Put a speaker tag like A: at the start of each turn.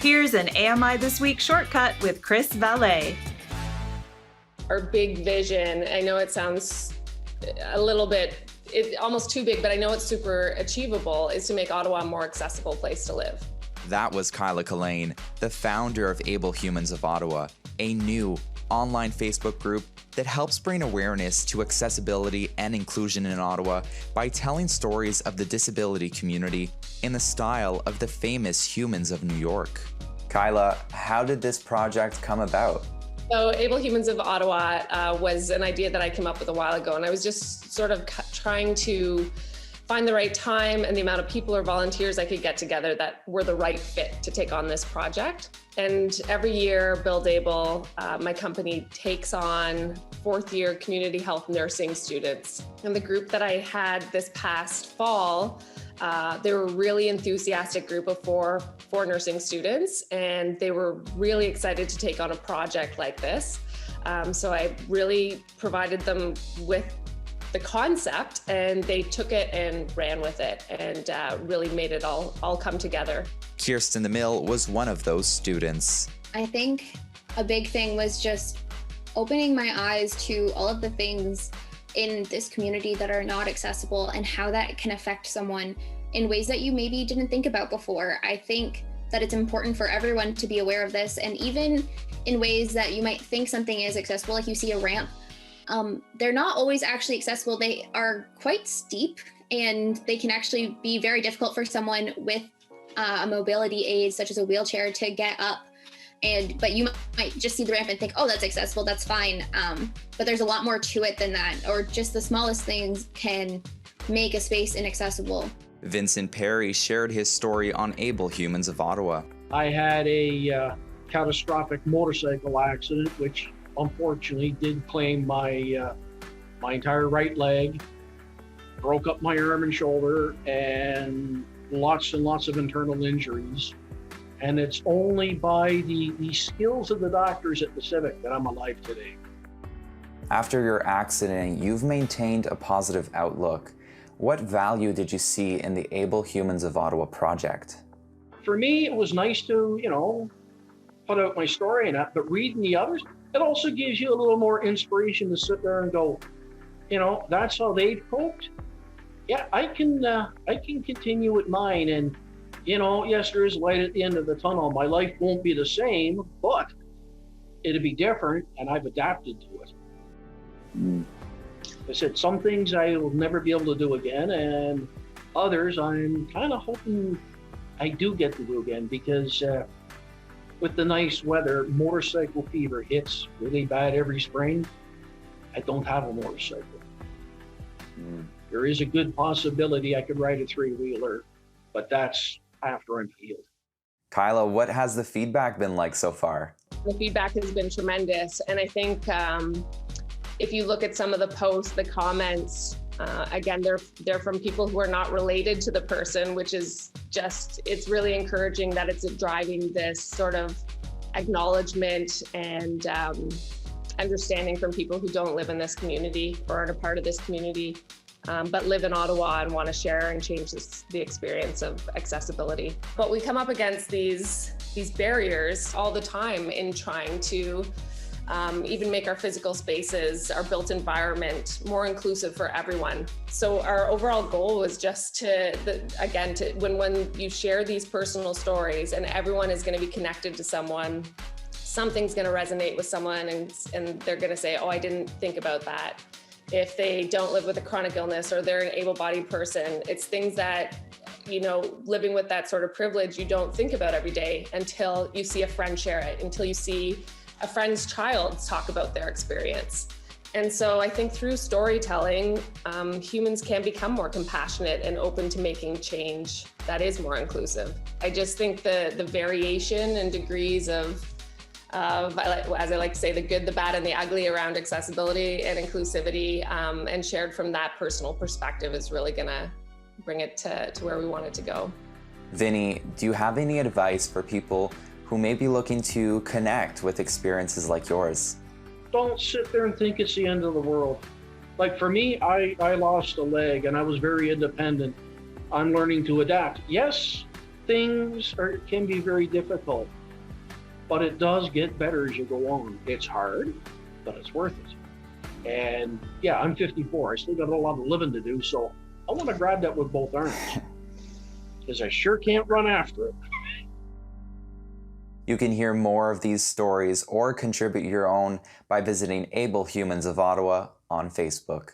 A: Here's an AMI This Week shortcut with Chris Valet.
B: Our big vision, I know it sounds a little bit, almost too big, but I know it's super achievable, is to make Ottawa a more accessible place to live.
C: That was Kyla Kalane, the founder of Able Humans of Ottawa, a new online Facebook group that helps bring awareness to accessibility and inclusion in Ottawa by telling stories of the disability community in the style of the famous Humans of New York. Kyla, how did this project come about?
B: So Able Humans of Ottawa was an idea that I came up with a while ago, and I was just sort of trying to find the right time and the amount of people or volunteers I could get together that were the right fit to take on this project. And every year, Build Able, my company, takes on fourth year community health nursing students. And the group that I had this past fall, they were a really enthusiastic group of four nursing students, and they were really excited to take on a project like this. So I really provided them with the concept, and they took it and ran with it and really made it all come together.
C: Kirsten DeMille was one of those students.
D: I think a big thing was just opening my eyes to all of the things in this community that are not accessible and how that can affect someone in ways that you maybe didn't think about before. I think that it's important for everyone to be aware of this, and even in ways that you might think something is accessible, like you see a ramp, they're not always actually accessible. They are quite steep, and they can actually be very difficult for someone with a mobility aid, such as a wheelchair, to get up. But you might just see the ramp and think, oh, that's accessible, that's fine. But there's a lot more to it than that, or just the smallest things can make a space inaccessible.
C: Vincent Perry shared his story on Able Humans of Ottawa.
E: I had a catastrophic motorcycle accident, which unfortunately did claim my entire right leg, broke up my arm and shoulder, and lots of internal injuries. And it's only by the skills of the doctors at the Civic that I'm alive today.
C: After your accident, you've maintained a positive outlook. What value did you see in the Able Humans of Ottawa project?
E: For me, it was nice to, put out my story and that, but reading the others, it also gives you a little more inspiration to sit there and go, that's how they've coped. Yeah, I can continue with mine, and yes, there is light at the end of the tunnel. My life won't be the same, but it'll be different, and I've adapted to it. I said some things I will never be able to do again, and others I'm kind of hoping I do get to do again, because with the nice weather, motorcycle fever hits really bad every spring. I don't have a motorcycle. There is a good possibility I could ride a three-wheeler, but that's after I'm healed.
C: Kyla, what has the feedback been like so far?
B: The feedback has been tremendous, and I think if you look at some of the posts, the comments, again, they're from people who are not related to the person, which is it's really encouraging that it's driving this sort of acknowledgement and understanding from people who don't live in this community or aren't a part of this community, but live in Ottawa and want to share and change the experience of accessibility. But we come up against these barriers all the time in trying to even make our physical spaces, our built environment more inclusive for everyone. So our overall goal was just when you share these personal stories, and everyone is going to be connected to someone, something's going to resonate with someone, and they're going to say, oh, I didn't think about that. If they don't live with a chronic illness or they're an able-bodied person, it's things that, living with that sort of privilege, you don't think about every day until you see a friend share it, until you see a friend's child talk about their experience. And so I think through storytelling, humans can become more compassionate and open to making change that is more inclusive. I just think the variation and degrees of, as I like to say, the good, the bad, and the ugly around accessibility and inclusivity, and shared from that personal perspective is really gonna bring it to where we want it to go.
C: Vinny, do you have any advice for people who may be looking to connect with experiences like yours?
E: Don't sit there and think it's the end of the world. Like for me, I lost a leg and I was very independent. I'm learning to adapt. Yes, can be very difficult, but it does get better as you go on. It's hard, but it's worth it. And yeah, I'm 54. I still got a lot of living to do, so I want to grab that with both arms because I sure can't run after it.
C: You can hear more of these stories or contribute your own by visiting Able Humans of Ottawa on Facebook.